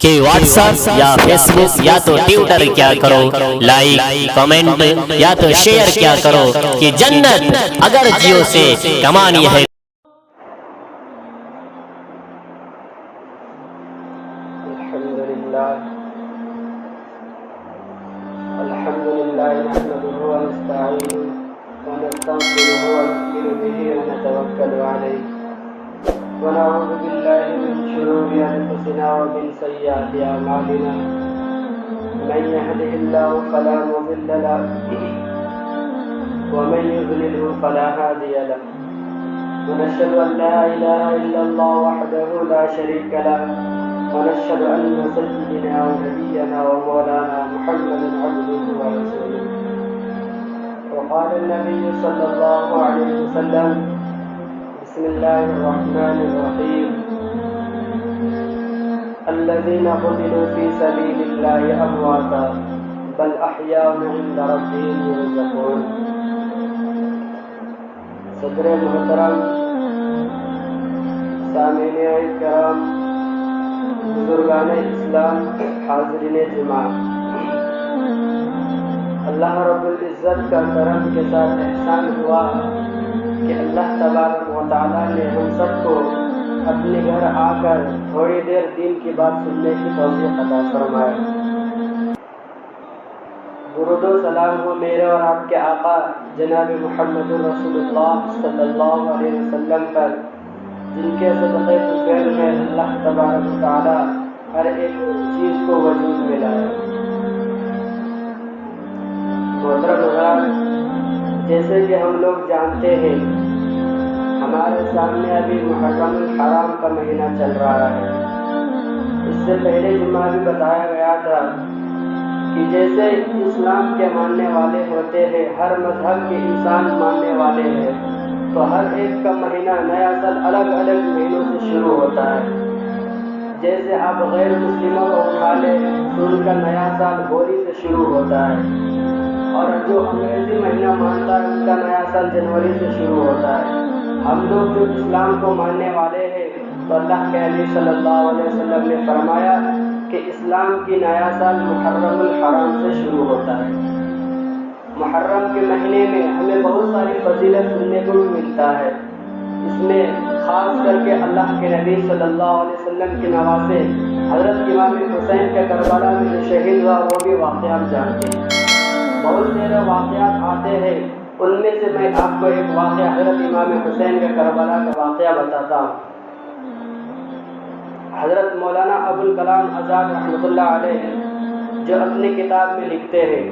کہ what's app یا face بک یا تو ٹویٹر کیا کرو، لائک کمنٹ یا تو شیئر کیا کرو کہ جنت اگر جیو سے کمانی ہے۔ الحمدللہ نحمده ونستعینه ونستغفره ونؤمن به ونتوکل علیہ ونعوذ باللہ من شرور انفسنا ومن سیئات اعمالنا من يهده الله فلا مضل له ومن يضلل فلا هادي له ونشهد ان لا اله الا الله وحده لا شريك له ونشهد أن سيدنا ونبينا ومولانا محمدا عبده ورسوله وقال النبي صلى الله عليه وسلم بسم الله الرحمن الرحيم الذين قتلوا في سبيل الله أمواتا بل أحياء عند ربهم يرزقون۔ صدر محترم، سامعین کرام، بزرگان اسلام، حاضرین جماعت، اللہ رب العزت کا کرم کے ساتھ احسان ہوا کہ اللہ تبارک و تعالیٰ نے ہم سب کو اپنے گھر آ کر تھوڑی دیر دین کی بات سننے کی توفیق عطا فرمائے۔ درود و سلام ہو میرے اور آپ کے آقا جناب محمد رسول اللہ صلی اللہ علیہ وسلم پر، جن کے صدقے فعل میں اللہ تبارک و تعالی ہر ایک چیز کو وجود میں لایا۔ محترم حضرات، جیسے کہ ہم لوگ جانتے ہیں ہمارے سامنے ابھی محرم الحرام کا مہینہ چل رہا ہے۔ اس سے پہلے جمعہ بھی بتایا گیا تھا کہ جیسے اسلام کے ماننے والے ہوتے ہیں، ہر مذہب کے انسان ماننے والے ہیں، تو ہر ایک کا مہینہ نیا سال الگ الگ مہینوں سے شروع ہوتا ہے۔ جیسے آپ غیر مسلموں کو اٹھا لیں تو ان کا نیا سال ہولی سے شروع ہوتا ہے، اور جو انگریزی مہینہ مانتا ہے ان کا نیا سال جنوری سے شروع ہوتا ہے۔ ہم لوگ جو اسلام کو ماننے والے ہیں تو اللہ کے نبی صلی اللہ علیہ وسلم نے فرمایا کہ اسلام کی نیا سال محرم الحرام سے شروع ہوتا ہے۔ محرم کے مہینے میں ہمیں بہت ساری فضیلت سننے کو بھی ملتا ہے۔ اس میں خاص کر کے اللہ کے نبی صلی اللہ علیہ وسلم کے نواسے حضرت امام حسین کے کربلا میں جو شہید ہوا وہ بھی واقعہ ہم جانتے ہیں۔ بہت سارے واقعات آتے ہیں، ان میں سے میں آپ کو ایک واقعہ حضرت امام حسین کے کربلا کا واقعہ بتاتا ہوں۔ حضرت مولانا ابوالکلام آزاد رحمۃ اللہ علیہ جو اپنی کتاب میں لکھتے ہیں،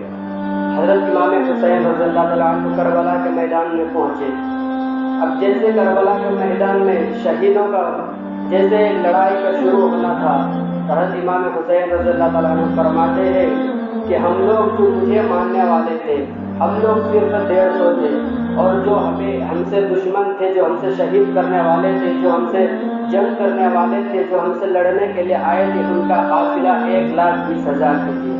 حضرت امام حسین رضی اللہ تعالیٰ عنہ کربلا کے میدان میں پہنچے۔ اب جیسے کربلا کے میدان میں شہیدوں کا جیسے لڑائی کا شروع ہونا تھا، حضرت امام حسین رضی اللہ تعالیٰ عنہ فرماتے ہیں کہ ہم لوگ جو مجھے ماننے والے تھے ہم لوگ صرف 150 تھے، اور جو ہم سے دشمن تھے، جو ہم سے شہید کرنے والے تھے، جو ہم سے جنگ کرنے والے تھے، جو ہم سے لڑنے کے لیے آئے تھے، ان کا قافلہ 1,20,000 تھے۔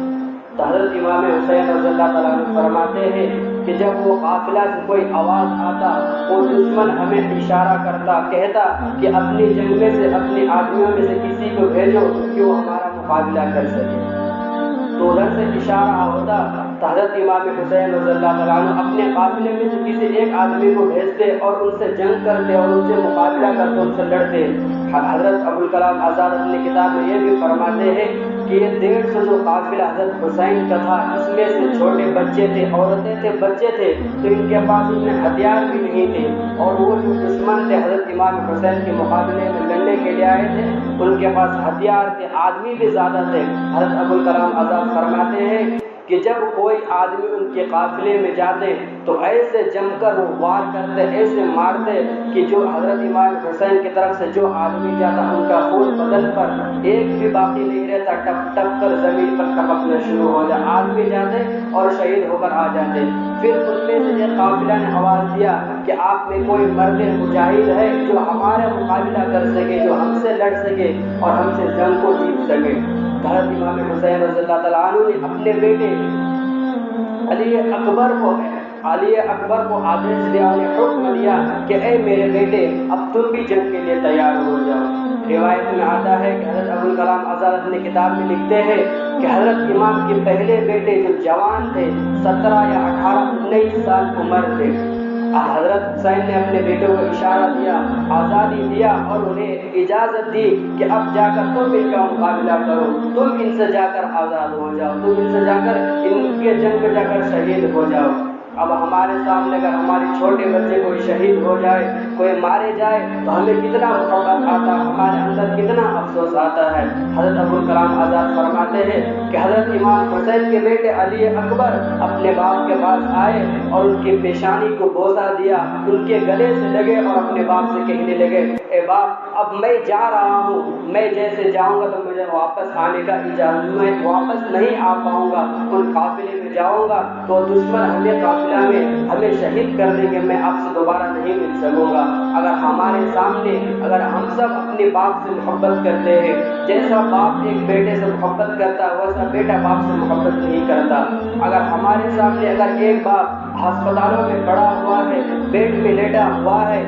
تو حضرت امام حسین رضی اللہ تعالیٰ عنہ فرماتے ہیں کہ جب وہ قافلہ سے کوئی آواز آتا، وہ دشمن ہمیں اشارہ کرتا، کہتا کہ اپنی جنگ میں سے اپنے آدمیوں میں سے کسی کو بھیجو کہ وہ ہمارا مقابلہ کر سکے۔ تو ادھر سے اشارہ ہوتا تو حضرت امام حسین رضی اللہ تعالیٰ عنہ اپنے قافلے میں سے کسی ایک آدمی کو بھیجتے اور ان سے جنگ کرتے اور ان سے مقابلہ کرتے، ان سے لڑتے۔ حضرت ابوالکلام آزاد اپنی کتاب میں یہ بھی فرماتے ہیں کہ یہ 150 جو قافلہ حضرت حسین کا تھا، اس میں سے چھوٹے بچے تھے، عورتیں تھے، بچے تھے، تو ان کے پاس اتنے ہتھیار بھی نہیں تھے، اور وہ جو دشمن تھے حضرت امام حسین کے مقابلے میں لڑنے کے لیے آئے تھے، ان کے پاس ہتھیار تھے، آدمی بھی زیادہ تھے۔ حضرت ابوالکلام آزاد فرماتے ہیں کہ جب کوئی آدمی ان کے قافلے میں جاتے تو ایسے جم کر وہ وار کرتے، ایسے مارتے کہ جو حضرت امام حسین کی طرف سے جو آدمی جاتا ان کا خون بدن پر ایک بھی باقی نہیں رہتا، ٹپ ٹپ کر زمین پر ٹپکنا شروع ہو جائے، آدمی جاتے اور شہید ہو کر آ جاتے۔ پھر ان میں سے ایک قافلہ نے آواز دیا کہ آپ میں کوئی مرد مجاہد ہے جو ہمارا مقابلہ کر سکے، جو ہم سے لڑ سکے اور ہم سے جنگ کو جیت سکے۔ حضرت امام حسین رضی اللہ تعالیٰ عنہ نے اپنے بیٹے علی اکبر کو آدیش دیا، انہیں حکم دیا کہ اے میرے بیٹے اب تم بھی جنگ کے لیے تیار ہو جاؤ۔ روایت میں آتا ہے کہ حضرت ابوالکلام آزاد اپنی کتاب میں لکھتے ہیں کہ حضرت امام کے پہلے بیٹے جو جوان تھے 17 یا 18 19 سال عمر تھے، حضرت حسین نے اپنے بیٹوں کو اشارہ دیا، آزادی دیا اور انہیں اجازت دی کہ اب جا کر تم ان کا مقابلہ کرو، تم ان سے جا کر آزاد ہو جاؤ، تم ان سے جا کر ان کے جنگ میں جا کر شہید ہو جاؤ۔ اب ہمارے سامنے اگر ہمارے چھوٹے بچے کوئی شہید ہو جائے، کوئی مارے جائے تو ہمیں کتنا محبت آتا ہے، ہمارے اندر کتنا افسوس آتا ہے۔ حضرت ابوالکلام آزاد فرماتے ہیں کہ حضرت امام حسین کے بیٹے علی اکبر اپنے باپ کے پاس آئے اور ان کی پیشانی کو بوسہ دیا، ان کے گلے سے لگے اور اپنے باپ سے کہنے لگے، اے باپ اب میں جا رہا ہوں، میں جیسے جاؤں گا تو مجھے واپس آنے کا اجازت، میں واپس نہیں آ پاؤں گا، ان قافلے میں جاؤں گا تو دشمن ہمیں قافلہ میں ہمیں شہید کر دیں گے، میں آپ سے دوبارہ نہیں مل سکوں گا۔ اگر ہمارے سامنے اگر ہم سب اپنے باپ سے محبت کرتے ہیں، جیسا باپ ایک بیٹے سے محبت کرتا ہے ویسا بیٹا باپ سے محبت نہیں کرتا۔ اگر ہمارے سامنے اگر ایک باپ ہسپتالوں میں پڑا ہوا ہے، بیڈ میں لیٹا ہوا ہے،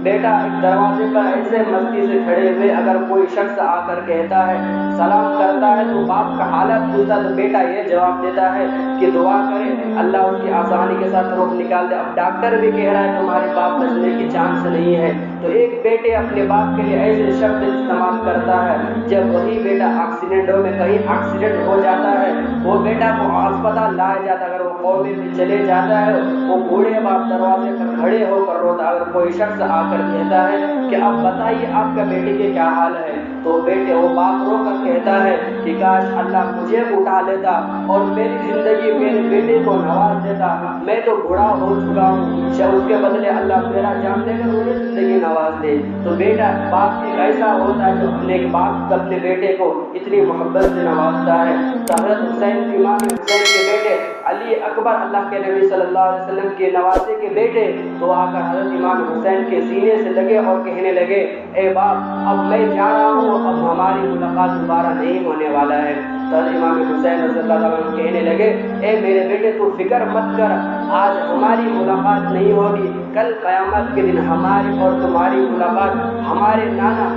بیٹا ایک دروازے پر ایسے مستی سے کھڑے ہوئے اگر کوئی شخص آ کر کہتا ہے سلام کرتا ہے تو باپ کا حالت پوچھتا تو بیٹا یہ جواب دیتا ہے کہ دعا کرے اللہ اس کی آسانی کے ساتھ روح نکال دے، اب ڈاکٹر بھی کہہ رہا ہے تمہارے باپ بچنے کی چانس نہیں ہے، تو ایک بیٹے اپنے باپ کے لیے ایسے شبد استعمال کرتا ہے، جب وہی بیٹا ایکسیڈنٹوں میں کہیں ایکسیڈنٹ ہو جاتا ہے، وہ بیٹا کو اسپتال لایا جاتا ہے، اگر وہ قومے میں چلے جاتا ہے وہ بوڑھے باپ دروازے پر کھڑے ہو کر روتا، اگر کوئی شخص آ کر کہتا ہے کہ اب بتائیے آپ کا بیٹے کے کیا حال ہے، تو وہ باپ رو کر کہتا ہے کہ کاش اللہ مجھے اٹھا لیتا اور میری زندگی میرے بیٹے کو نواز دیتا، میں تو بوڑھا ہو چکا ہوں، اس کے بدلے اللہ میرا جان دے کر مجھے زندگی نواز دے۔ تو بیٹا باپ ایک ایسا ہوتا ہے جو اپنے باپ اپنے بیٹے کو اتنی محبت سے نوازتا ہے۔ تو حضرت حسین امام حسین کے بیٹے علی اکبر اللہ کے نبی صلی اللہ علیہ وسلم کے نواسے کے بیٹے تو آ کر حضرت امام حسین کے سینے سے لگے اور کہنے لگے، اے باپ اب میں جا رہا ہوں، اب ہماری ملاقات دوبارہ نہیں ہونے والا ہے۔ تو امام حسین رضی اللہ عنہ کہنے لگے، اے میرے بیٹے تو فکر مت کر، آج ہماری ملاقات نہیں ہوگی، کل قیامت کے دن ہماری اور تمہاری ملاقات ہمارے نانا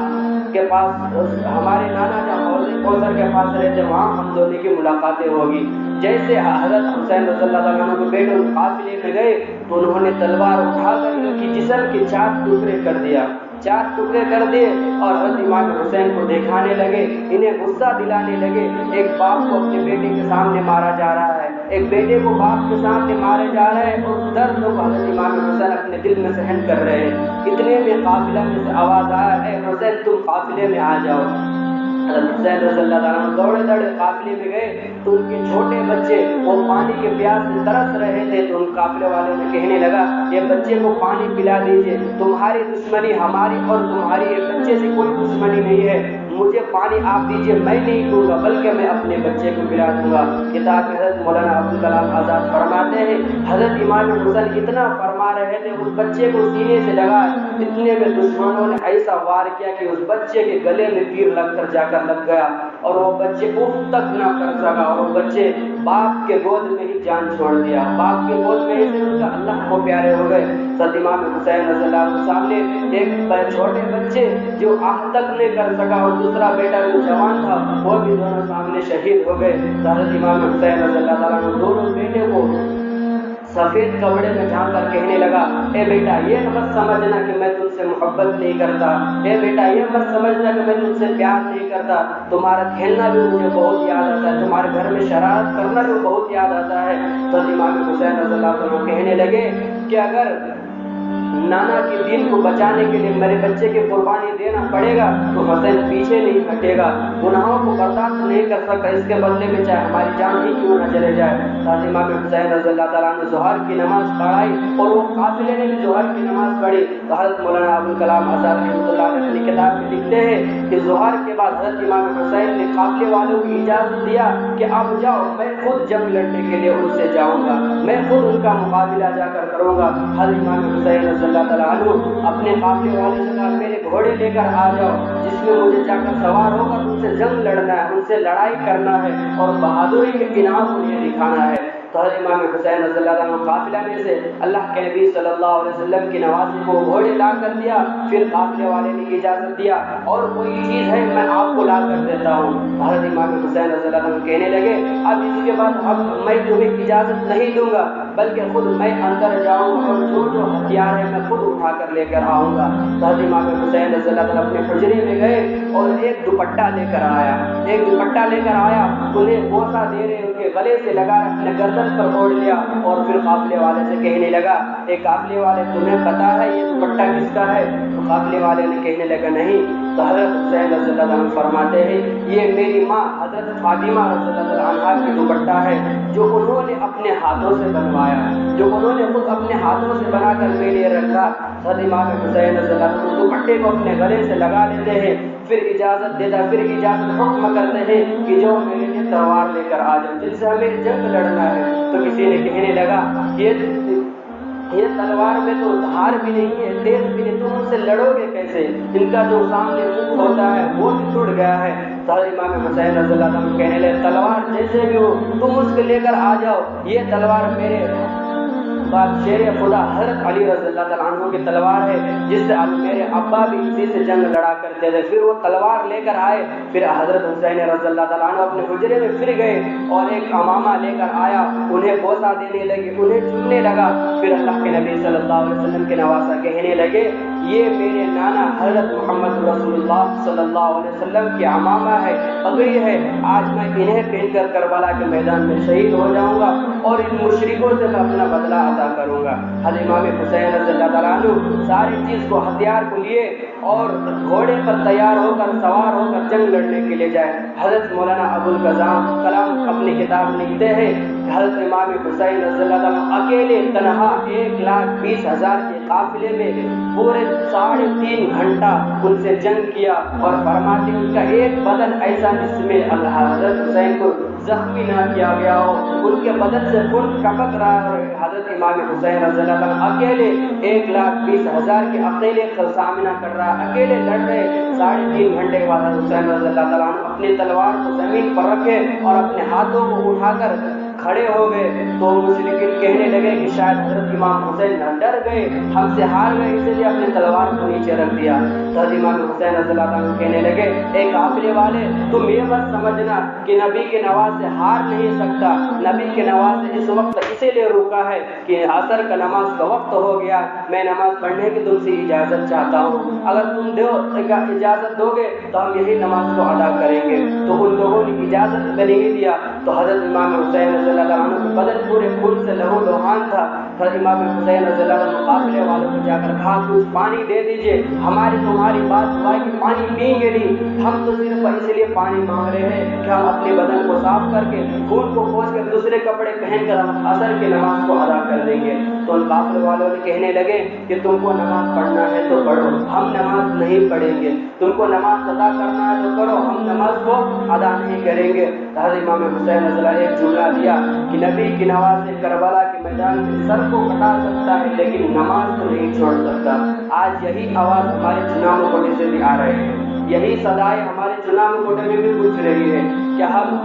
کے پاس، ہمارے نانا جہاں حوض کوثر کے پاس رہتے وہاں ہم دونوں کی ملاقاتیں ہوگی۔ جیسے حضرت حسین رضی اللہ عنہ کے بیٹے قافلے میں گئے تو انہوں نے تلوار اٹھا کر ان کی جسم کے 4 ٹکڑے کر دیا، 4 ٹکڑے کر دیے اور حضرت امام حسین کو دکھانے لگے، انہیں غصہ دلانے لگے۔ ایک باپ کو اپنے بیٹے کے سامنے مارا جا رہا ہے، ایک بیٹے کو باپ کے سامنے مارے جا رہے ہیں اور درد کو حضرت امام حسین اپنے دل میں سہن کر رہے ہیں۔ اتنے میں قافلہ میں سے آواز آیا، اے حسین تم قافلے میں آ جاؤ۔ حضرت حسین رضی اللہ عنہ دوڑے دوڑے قافلے میں گئے تو ان کے چھوٹے بچے وہ پانی کے پیاس سے ترس رہے تھے، تو ان قافلے والوں نے کہنے لگا یہ بچے کو پانی پلا دیجئے، تمہاری دشمنی ہماری اور تمہاری ایک بچے سے کوئی دشمنی نہیں ہے، مجھے پانی آپ دیجئے، میں نہیں دوں گا بلکہ میں اپنے بچے کو پلا دوں گا۔ کتاب میں حضرت مولانا ابوالکلام آزاد فرماتے ہیں حضرت امام حسین اتنا فرما رہے تھے اس بچے کو سینے سے لگا، اتنے میں دشمنوں نے ایسا وار کیا کہ اس بچے کے گلے میں تیر لگ کر جا کر لگ گیا اور وہ بچے اف تک نہ کر سکا اور وہ بچے باپ کے گود میں ہی جان چھوڑ دیا، باپ کے گود میں ہی سے ان کا اللہ کو پیارے ہو گئے۔ حضرت امام حسین رضی اللہ عنہ سامنے ایک چھوٹے بچے جو آہ تک نہیں کر سکا اور دوسرا بیٹا جو جوان تھا وہ بھی دونوں سامنے شہید ہو گئے۔ حضرت امام حسین رضی اللہ عنہ دونوں بیٹے کو سفید کپڑے میں جھانک کر کہنے لگا، اے بیٹا یہ مت سمجھنا کہ میں تم سے محبت نہیں کرتا، اے بیٹا یہ مت سمجھنا کہ میں تم سے پیار نہیں کرتا، تمہارا کھیلنا بھی مجھے بہت یاد آتا ہے، تمہارے گھر میں شرارت کرنا بھی بہت یاد آتا ہے۔ تو امام حسین رضی اللہ عنہ کہنے لگے کہ اگر نانا کے دین کو بچانے کے لیے میرے بچے کی قربانی دینا پڑے گا تو حسین پیچھے نہیں ہٹے گا، گناہوں کو برداشت نہیں کر سکتا، اس کے بدلے میں چاہے ہماری جان ہی کیوں نہ چلے جائے۔ حضرت امام حسین رضی اللہ تعالیٰ نے ظہر کی نماز پڑھائی اور وہ قافلے نے بھی ظہر کی نماز پڑھی۔ تو حضرت مولانا ابوالکلام آزاد رحمۃ اللہ علیہ اپنی کتاب میں لکھتے ہیں کہ ظہر کے بعد حضرت امام حسین نے قافلے والوں کو اجازت دیا کہ اب جاؤ، میں خود جنگ لڑنے کے لیے ان سے جاؤں گا، میں خود ان کا مقابلہ جا کر کروں گا۔ حضرت امام حسین رضی اللہ تعالیٰ عنہ اپنے قافلے والے سے کہا میرے گھوڑے لے کر آ جاؤ جس میں مجھے جا کر سوار ہو کر ان سے جنگ لڑنا ہے، ان سے لڑائی کرنا ہے اور بہادری کے انعام انہیں دکھانا ہے۔ تو حضرت امام حسین رضی اللہ عنہ قافلہ میں سے اللہ کے نبی صلی اللہ علیہ وسلم کی نوازی کو گھوڑے لا کر دیا. پھر قافلے والے نے اجازت دیا اور کوئی چیز ہے میں آپ کو لا کر دیتا ہوں. حضرت امام حسین رضی اللہ عنہ کہنے لگے اب اس کے بعد اب میں تمہیں اجازت نہیں دوں گا بلکہ خود میں اندر جاؤں اور جو ہتھیار ہے میں خود اٹھا کر لے کر آؤں گا. تو حضرت امام حسین رضی اللہ عنہ اپنے حجرے میں گئے اور ایک دوپٹہ لے کر آیا. انہیں بوسہ دے رہے ان کے گلے سے لگا اپنے گردن پر اوڑھ لیا اور پھر قافلے والے سے کہنے لگا اے قافلے والے تمہیں پتا ہے یہ دوپٹہ کس کا ہے؟ تو قافلے والے نے کہنے لگا نہیں. تو حضرت حسین رضی اللہ عنہ فرماتے ہیں یہ میری ماں حضرت فاطمہ رضی اللہ عنہا کی دوپٹہ ہے جو انہوں نے اپنے ہاتھوں سے بنوایا, جو انہوں نے خود اپنے ہاتھوں سے بنا کر میرے لیے رکھا. حضرت امام حسین رضی اللہ عنہ دوپٹے کو اپنے گلے سے لگا لیتے ہیں, پھر اجازت حکم کرتے ہیں کہ جو میرے لیے تلوار لے کر آ جاؤ جن سے ہمیں جنگ لڑنا ہے. تو کسی نے کہنے لگا یہ تلوار میں تو دھار بھی نہیں ہے, تیز بھی نہیں, تم ان سے لڑو گے کیسے؟ ان کا جو سامنے منہ ہوتا ہے وہ بھی ٹوٹ گیا ہے. تو امام حسین رضی اللہ عنہ کہنے لگے تلوار جیسے بھی ہو تم اس کو لے کر آ جاؤ, یہ تلوار میرے شیر خدا حضرت علی رضی اللہ تعالیٰ عنہ کی تلوار ہے جس سے میرے ابا بھی اسی سے جنگ لڑا کرتے تھے. پھر وہ تلوار لے کر آئے. پھر حضرت حسین رضی اللہ تعالیٰ عنہ اپنے حجرے میں پھر گئے اور ایک امامہ لے کر آیا, انہیں بوسہ دینے لگے, انہیں چومنے لگا. پھر اللہ کے نبی صلی اللہ علیہ وسلم کے نواسہ کہنے لگے یہ میرے نانا حضرت محمد رسول اللہ صلی اللہ علیہ وسلم کی امامہ ہے, پگڑی ہے, آج میں انہیں پہن کر کربلا کے میدان میں شہید ہو جاؤں گا اور ان مشرکوں سے میں اپنا بدلہ ادا کروں گا. حضرت امام حسین رضی اللہ تعالیٰ عنہ ساری چیز کو ہتھیار کو لیے اور گھوڑے پر تیار ہو کر سوار ہو کر جنگ لڑنے کے لیے جائے. حضرت مولانا ابوالکلام اپنی کتاب لکھتے ہیں حضرت امام حسین رضی اللہ عنہ اکیلے تنہا 1,20,000 کے قافلے میں پورے 3.5 گھنٹہ ان سے جنگ کیا اور فرماتے ان کا ایک بدن ایسا جس میں حضرت حسین کو زخمی نہ کیا گیا ہو, ان کے بدن سے خون ٹپک رہا ہے. حضرت امام حسین رضی اللہ عنہ اکیلے 1,20,000 کے اکیلے سامنا کر رہا, اکیلے لڑ رہے. 3.5 گھنٹے کے بعد حسین رضی اللہ تعالیٰ عنہ اپنی تلوار کو زمین پر رکھے اور اپنے ہاتھوں کو اٹھا کر کھڑے ہو گئے. تو مشرکین کہنے لگے کہ شاید حضرت امام حسین ڈر گئے, ہم سے ہار گئے, اسی لیے اپنے تلوار کو نیچے رکھ دیا. تو امام حسین رضی اللہ عنہ کہنے لگے اے قافلے والے تم یہ مت سمجھنا کہ نبی کے نواز سے ہار نہیں سکتا. نبی کے نواز سے اس وقت اسی لیے روکا ہے کہ عصر کا نماز کا وقت ہو گیا, میں نماز پڑھنے کی تم سے اجازت چاہتا ہوں, اگر تم اجازت دو گے تو ہم یہی نماز کو ادا کریں گے. تو ان لوگوں نے اجازت نہیں دیا. تو حضرت امام حسین رضی اللہ عنہ کے بدن پورے خون سے لہو لہان تھا. حضرت امام حسین رضی اللہ عنہ قافلے والوں کو جا کر کہا کچھ پانی دے دیجئے, ہماری تمہاری بات ہوا کہ پانی پئیں گے نہیں, ہم تو صرف اس لیے پانی مانگ رہے ہیں کہ ہم اپنے بدن کو صاف کر کے خون کو پوچھ کر دوسرے کپڑے پہن کر ہم عصر کی نماز کو ادا کر دیں گے. تو ان قافلے والوں نے کہنے لگے کہ تم کو نماز پڑھنا ہے تو پڑھو, ہم نماز نہیں پڑھیں گے. تم کو نماز ادا کرنا ہے تو کرو, ہم نماز کو ادا نہیں کریں گے. حضرت امام حسین رضی اللہ عنہ ایک جملہ دیا کہ نبی کی نواز سے کربلا کے میدان میں سر کو کٹا سکتا ہے لیکن نماز کو نہیں چھوڑ سکتا. آج یہی آواز ہمارے چناؤ کوٹے سے بھی آ رہے ہیں, یہی صدائیں ہمارے چناؤ کوٹے میں بھی پوچھ رہی ہے کہ ہم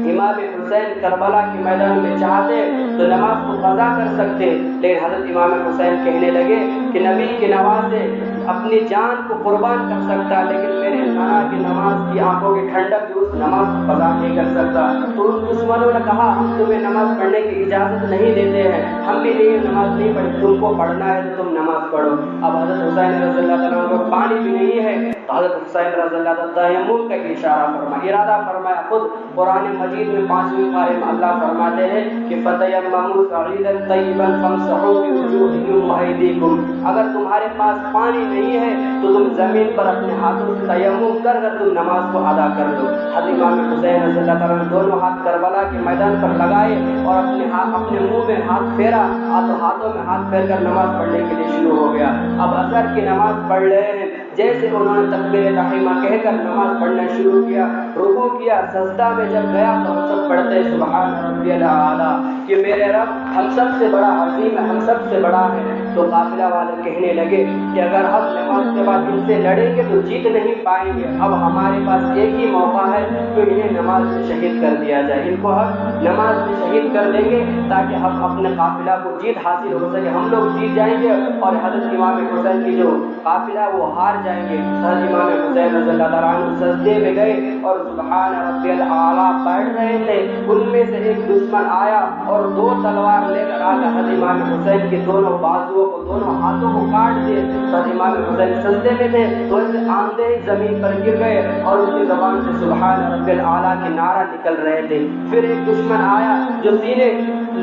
امام حسین کربلا کے میدان میں چاہتے تو نماز کو قضا کر سکتے, لیکن حضرت امام حسین کہنے لگے کہ نبی کی نواز سے اپنی جان کو قربان کر سکتا لیکن میرے نانا کی نماز کی آنکھوں کی ٹھنڈک بھی اس نماز کو قضا نہیں کر سکتا. تو ان دشمنوں نے کہا ہم تمہیں نماز پڑھنے کی اجازت نہیں دیتے ہیں, ہم بھی نہیں نماز نہیں پڑھتے, تم کو پڑھنا ہے تو تم نماز پڑھو. اب حضرت حسین رضی اللہ تعالیٰ عنہ کو پانی بھی نہیں ہے تو حضرت حسین رضی اللہ تعالیٰ تیمم کا اشارہ فرمایا, ارادہ فرمایا. خود قرآن مجید میں 5ویں پارے میں اللہ فرماتے ہیں کہ فتیمموا صعیدا طیبا فامسحوا بوجوہکم وایدیکم, اگر تمہارے پاس پانی نہیں ہے تو تم زمین پر اپنے ہاتھوں سے تیمم کر کر تم نماز کو ادا کر دو. حضرت امام حسین رضی اللہ تعالیٰ نے دونوں ہاتھ کربلا کے میدان پر لگائے اور اپنے منہ میں ہاتھ پھیرا, ہاتھوں میں ہاتھ پھیر کر نماز پڑھنے کے لیے شروع ہو گیا. اب عصر کی نماز پڑھ رہے ہیں, جیسے انہوں نے تکبیر تحریمہ کہہ کر نماز پڑھنا شروع کیا, رکوع کیا, سجدہ میں جب گیا تو ہم سب پڑھتے سبحان ربی الاعلیٰ کہ میرے رب ہم سب سے بڑا عظیم ہے, ہم سب سے بڑا ہے, تو قافلہ والے کہنے لگے کہ اگر ہم نماز کے بعد ان سے لڑیں گے تو جیت نہیں پائیں گے، اب ہمارے پاس ایک ہی موقع ہے تو انہیں نماز میں شہید کر دیا جائے، ان کو ہم نماز میں شہید کر دیں گے تاکہ ہم اپنے قافلہ کو جیت حاصل ہو سکے، ہم لوگ جیت جائیں گے اور حضرت امام حسین کی جو قافلہ ہے وہ ہار جائیں گے۔ حضرت امام حسین رضی اللہ تعالیٰ عنہ سجدے میں گئے اور سبحان ربی الاعلیٰ پڑھ رہے تھے، ان میں سے ایک دشمن آیا اور 2 تلوار لے کر آ کر حضرت امام حسین کے دونوں بازوؤں کو، دونوں ہاتھوں کو کاٹ دیے۔ حضرت امام حسین سجدے میں تھے تو ایسے آندھے ہی زمین پر گر گئے اور ان کی زبان سے سبحان ربی الاعلیٰ کے نعرہ نکل رہے تھے۔ پھر ایک دشمن آیا جو سینے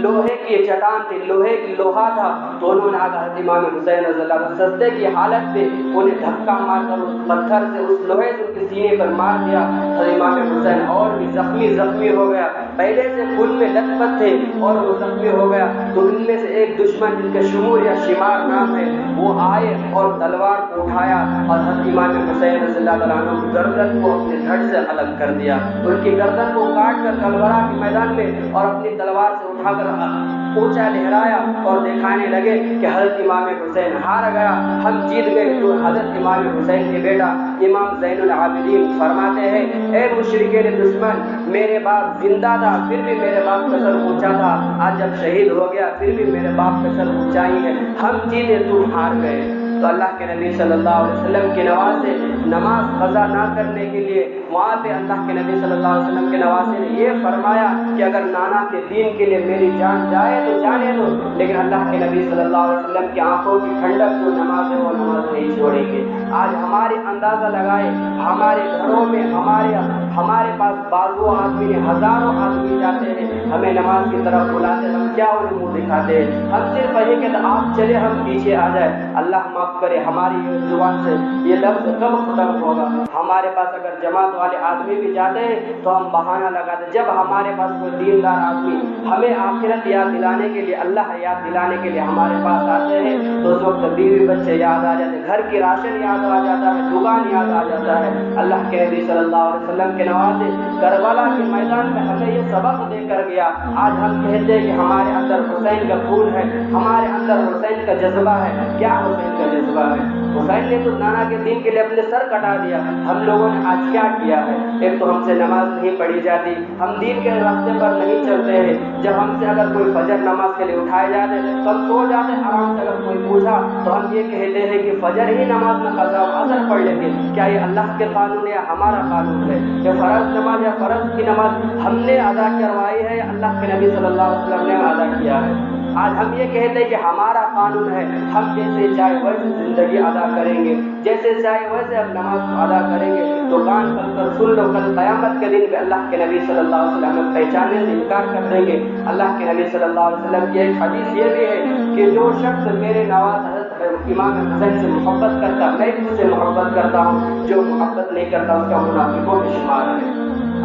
لوہے کی چٹان تھی، لوہے کی لوہا تھا، تو انہوں نے آگے حضرت امام حسین رضی اللہ عنہ سجدے کی حالت میں انہیں دھکا مار کر اس پتھر سے، اس لوہے سے ان کے سینے پر مار دیا۔ حضرت امام حسین اور بھی زخمی ہو گیا، پہلے سے خون میں لت پت تھے اور وہ زخمی ہو گیا۔ تو ان میں سے ایک دشمن جن کا شمور یا شمار نام ہے وہ آئے اور تلوار کو اٹھایا اور حضرت امام حسین رضی اللہ عنہ کی گردن کو اپنے دھڑ سے الگ کر دیا، ان کی گردن کو کاٹ کر کربلا کے میدان میں اور اپنی تلوار سے اٹھا کر اونچا لہرایا اور دکھانے لگے کہ حضرت امام حسین ہار گیا، ہم جیت گئے۔ تو حضرت امام حسین کے بیٹا امام زین العابدین فرماتے ہیں، اے مشرکین دشمن، میرے باپ زندہ تھا پھر بھی میرے باپ کا سر اونچا تھا، آج جب شہید ہو گیا پھر بھی میرے باپ کا سر اونچائی ہے، ہم جیتے تم ہار گئے۔ تو اللہ کے نبی صلی اللہ علیہ وسلم کی نواز سے نماز قضا نہ کرنے کے لیے وہاں پہ اللہ کے نبی صلی اللہ علیہ وسلم کے نواسے نے یہ فرمایا کہ اگر نانا کے دین کے لیے میری جان جائے تو جانے دو، لیکن اللہ کے نبی صلی اللہ علیہ وسلم کی آنکھوں کی ٹھنڈک جو نماز ہے وہ نماز نہیں چھوڑیں گے۔ آج ہمارے اندازہ لگائے، ہمارے گھروں میں ہمارے پاس بازو آدمی ہیں، ہزاروں آدمی جاتے ہیں، ہمیں نماز کی طرف بلاتے ہیں، ہم کیا انہیں منہ دکھاتے ہیں؟ ہم صرف یہ کہ آپ چلے ہم پیچھے آ جائیں۔ اللہ معاف کرے، ہماری زبان سے یہ لفظ کب ختم ہوگا؟ ہمارے پاس اگر جماعت والے آدمی بھی جاتے ہیں تو ہم بہانہ لگاتے ہیں، جب ہمارے پاس کوئی دیندار آدمی ہمیں آخرت یاد دلانے کے لیے، اللہ یاد دلانے کے لیے ہمارے پاس آتے ہیں تو اس وقت بیوی بچے یاد آ جاتے ہیں، گھر کی راشن یاد آ جاتا ہے، دکان یاد آ جاتا ہے۔ اللہ کے نبی صلی اللہ علیہ وسلم کے نواسے کربلا کے میدان میں ہمیں یہ سبق دے کر گیا۔ آج ہم کہتے ہیں کہ ہمارے اندر حسین کا خون ہے، ہمارے اندر حسین کا جذبہ ہے، کیا حسین کا جذبہ ہے؟ حسین نے تو نانا کے دین کے لیے اپنے سر کٹا دیا، ہم لوگوں نے آج کیا کیا ہے؟ ایک تو ہم سے نماز نہیں پڑھی جاتی، ہم دین کے راستے پر نہیں چلتے ہیں، جب ہم سے اگر کوئی فجر نماز کے لیے اٹھائے جاتے تو ہم سو جاتے آرام سے، اگر کوئی پوچھا تو ہم یہ کہتے ہیں کہ فجر ہی نماز میں قضا و اثر پڑھ لیں گے۔ کیا یہ اللہ کے قانون ہے یا ہمارا قانون ہے؟ یہ فرض نماز یا فرض کی نماز ہم نے ادا کروائی ہے یا اللہ کے نبی صلی اللہ علیہ وسلم نے ادا کیا ہے؟ آج ہم یہ کہتے ہیں کہ ہمارا قانون ہے، ہم جیسے چاہے ویسے زندگی ادا کریں گے، جیسے چاہے ویسے ہم نماز ادا کریں گے۔ تو کان کھول کر سن لو، کل قیامت کے دن پہ اللہ کے نبی صلی اللہ علیہ وسلم ہمیں پہچاننے سے انکار کر دیں گے۔ اللہ کے نبی صلی اللہ علیہ وسلم کی ایک حدیث یہ بھی ہے کہ جو شخص میرے نواز حضرت امام حسین سے محبت کرتا، میں بھی اس سے محبت کرتا ہوں، جو محبت نہیں کرتا اس کا منافقوں میں شمار ہے۔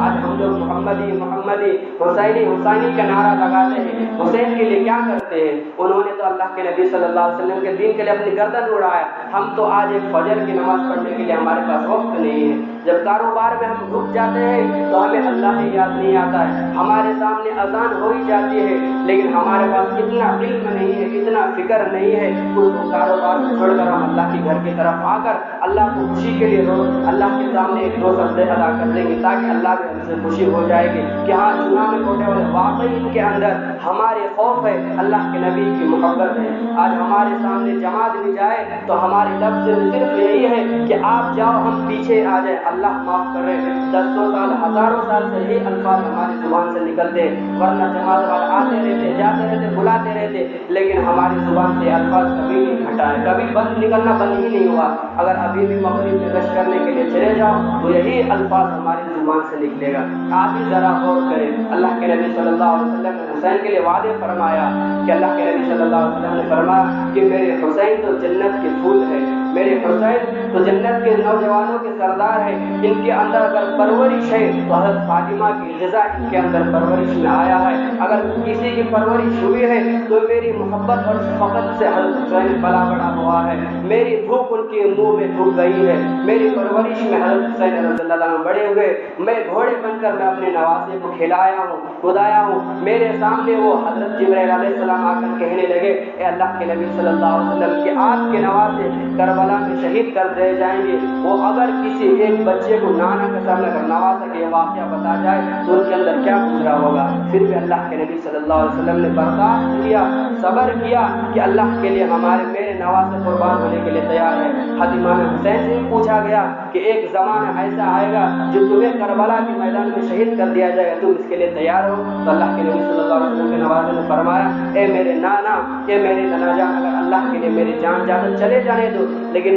آج ہم لوگ محمدی محمدی، حسینی حسینی کا نعرہ لگاتے ہیں، حسین کے لیے کیا کرتے ہیں؟ انہوں نے تو اللہ کے نبی صلی اللہ علیہ وسلم کے دین کے لیے اپنی گردن اڑایا، ہم تو آج ایک فجر کی نماز پڑھنے کے لیے ہمارے پاس وقت نہیں ہے۔ جب کاروبار میں ہم رک جاتے ہیں تو ہمیں اللہ ہی یاد نہیں آتا ہے، ہمارے سامنے اذان ہو ہی جاتی ہے لیکن ہمارے پاس اتنا علم نہیں ہے، اتنا فکر نہیں ہے، اس کو کاروبار کو چھوڑ کر ہم اللہ کے گھر کی طرف آ کر اللہ کو خوشی کے لیے اللہ کے سامنے ایک دو سجدے ادا کر دیں گے تاکہ اللہ بھی ہم سے خوشی ہو جائے گی کہ ہاں چنان کوٹے والے واقعی ان کے اندر ہمارے خوف ہے، اللہ کے نبی کی محبت ہے۔ آج ہمارے سامنے جماعت بھی جائے تو ہمارے لفظ صرف یہی ہے کہ آپ جاؤ ہم پیچھے آ جائیں، اللہ معاف کرے، 100 سال ہزاروں سال سے یہی الفاظ ہماری زبان سے نکلتے، ورنہ جماعت والے آتے رہتے، جاتے رہتے، بلاتے رہتے، لیکن ہماری زبان سے الفاظ کبھی نہیں ہٹا ہے، کبھی بند نکلنا بند ہی نہیں ہوا۔ اگر ابھی بھی مغرب میں گشت کرنے کے لیے چلے جاؤ تو یہی الفاظ ہماری زبان سے نکلے گا۔ آپ ہی ذرا غور کریں، اللہ کے نبی صلی اللہ علیہ وسلم نے حسین کے لیے وعدے فرمایا کہ اللہ کے نبی صلی اللہ علیہ وسلم نے فرمایا کہ میرے حسین تو جنت کے پھول ہے، میرے حسین تو جنت کے نوجوانوں کے سردار ہیں، ان کے اندر اگر پرورش ہے تو حضرت فاطمہ کی غذا ان کے اندر پرورش میں آیا ہے، اگر کسی کی پرورش ہوئی ہے تو میری محبت اور شفقت سے حضرت حسین پلا بڑا ہوا ہے، میری بھوک ان کے منہ میں ڈھک گئی ہے، میری پرورش میں حضرت حسین رضی اللہ عنہ بڑے ہوئے، میں گھوڑے بن کر میں اپنے نواسے کو کھلایا ہوں کھدایا ہوں، میرے سامنے وہ حضرت جبرائیل علیہ السلام آ کر کہنے لگے اے اللہ کے نبی صلی اللہ علیہ وسلم کہ آپ کے نواسے کربلا میں شہید کر دیے جائیں گے، وہ اگر کسی ایک بچے کو نانا کا سامنے اگر نواسا کے یہ واقعہ بتا جائے تو ان کے اندر کیا گزرا ہوگا، پھر بھی اللہ کے نبی صلی اللہ علیہ وسلم نے برداشت کیا، صبر کیا کہ اللہ کے لیے میرے نواسے قربان ہونے کے لیے تیار ہے۔ حضرت امام حسین سے پوچھا گیا کہ ایک زمانہ ایسا آئے گا جو تمہیں کربلا کے میدان میں شہید کر دیا جائے گا، تم اس کے لیے تیار ہو؟ تو اللہ کے نبی صلی اللہ علیہ وسلم کے نواسے نے فرمایا اے میرے نانا، اے میرے نانا جان، اگر اللہ کے لیے میری جان چلے جانے دو، لیکن